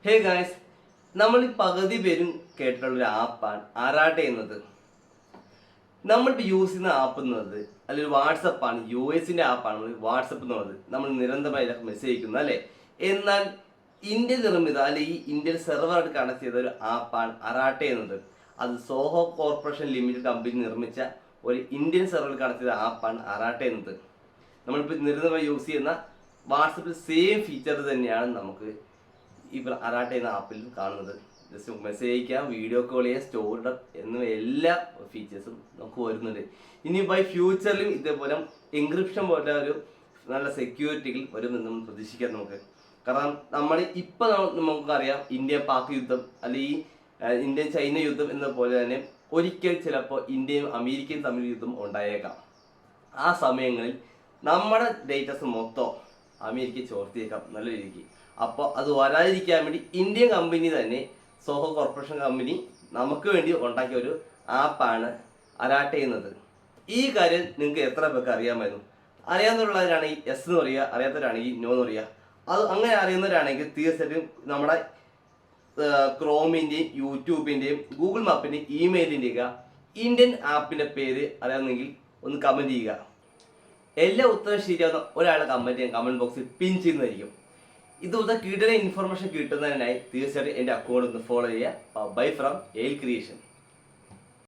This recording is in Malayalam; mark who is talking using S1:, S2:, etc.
S1: ഹേ ഗായ്സ്, നമ്മൾ ഈ പകുതി പേരും കേട്ടിട്ടുള്ളൊരു ആപ്പാണ് അറാട്ടെ എന്നത്. നമ്മളിപ്പോൾ യൂസ് ചെയ്യുന്ന ആപ്പ് എന്നത് അല്ലെങ്കിൽ വാട്സപ്പാണ്. US-ൻ്റെ ആപ്പാണ് വാട്സപ്പ് എന്നുള്ളത്. നമ്മൾ നിരന്തരമായി മെസ്സേജ് അയക്കുന്നത് അല്ലേ. എന്നാൽ ഇന്ത്യൻ നിർമ്മിത അല്ലെങ്കിൽ ഇന്ത്യൻ സെർവറായിട്ട് കണക്ട് ചെയ്ത ഒരു ആപ്പാണ് അറാട്ടെ എന്നത്. അത് സോഹോ കോർപ്പറേഷൻ ലിമിറ്റഡ് കമ്പനി നിർമ്മിച്ച ഒരു ഇന്ത്യൻ സെർവറിൽ കണക്ട് ചെയ്ത ആപ്പാണ് അറാട്ടെ എന്നത്. നമ്മളിപ്പോൾ നിരന്തരമായി യൂസ് ചെയ്യുന്ന വാട്സപ്പിൽ സെയിം ഫീച്ചർ തന്നെയാണ് നമുക്ക് ഈ അറാട്ടെ എന്ന ആപ്പിൽ കാണുന്നത്. ജസ്റ്റ് മെസ്സേജ് അയക്കാം, വീഡിയോ കോൾ ചെയ്യാം, സ്റ്റോറി ഇടാം എന്ന എല്ലാ ഫീച്ചേഴ്സും നമുക്ക് വരുന്നുണ്ട്. ഇനി ബൈ ഫ്യൂച്ചറിലും ഇതേപോലെ എൻക്രിപ്ഷൻ പോലെ ഒരു നല്ല സെക്യൂരിറ്റികൾ വരുമെന്ന് നമ്മൾ പ്രതീക്ഷിക്കാം നമുക്ക്. കാരണം നമ്മൾ ഇപ്പം നമുക്കറിയാം ഇന്ത്യ പാക് യുദ്ധം അല്ലെങ്കിൽ ഇന്ത്യൻ ചൈന യുദ്ധം എന്ന പോലെ തന്നെ ഒരിക്കൽ ചിലപ്പോൾ ഇന്ത്യയും അമേരിക്കയും തമ്മിൽ യുദ്ധം ഉണ്ടായേക്കാം. ആ സമയങ്ങളിൽ നമ്മുടെ ഡേറ്റാസ് മൊത്തം അമേരിക്ക ചോർത്തിയേക്കാം നല്ല രീതിക്ക്. അപ്പോൾ അത് വരാതിരിക്കാൻ വേണ്ടി ഇന്ത്യൻ കമ്പനി തന്നെ സോഹോ കോർപ്പറേഷൻ കമ്പനി നമുക്ക് വേണ്ടി ഉണ്ടാക്കിയ ഒരു ആപ്പാണ് അറാട്ടെ എന്നത്. ഈ കാര്യം നിങ്ങൾക്ക് എത്ര പേർക്ക് അറിയാമായിരുന്നു? അറിയാവുന്നവരാണെങ്കിൽ യെസ് എന്ന് പറയുക, അറിയാത്തവരാണെങ്കിൽ നോ എന്ന് പറയുക. അത് അങ്ങനെ അറിയുന്നവരാണെങ്കിൽ തീർച്ചയായിട്ടും നമ്മുടെ ക്രോമിൻ്റെയും യൂട്യൂബിൻ്റെയും ഗൂഗിൾ മാപ്പിൻ്റെയും ഇമെയിലിൻ്റെയൊക്കെ ഇന്ത്യൻ ആപ്പിൻ്റെ പേര് അറിയാമെങ്കിൽ ഒന്ന് കമൻറ്റ് ചെയ്യുക. എല്ലാ ഉത്തരം ശരിയാവുന്ന ഒരാളെ കമൻറ്റ് ചെയ്യാൻ കമൻറ്റ് ബോക്സിൽ പിൻ ചെയ്യുന്നതായിരിക്കും. ഇതുപോലെ കൂടുതൽ ഇൻഫർമേഷൻ കിട്ടുന്നതിനായി തീർച്ചയായിട്ടും എൻ്റെ അക്കൗണ്ട് ഒന്ന് ഫോളോ ചെയ്യുക. ബൈ ഫ്രം എയിൽ ക്രിയേഷൻ.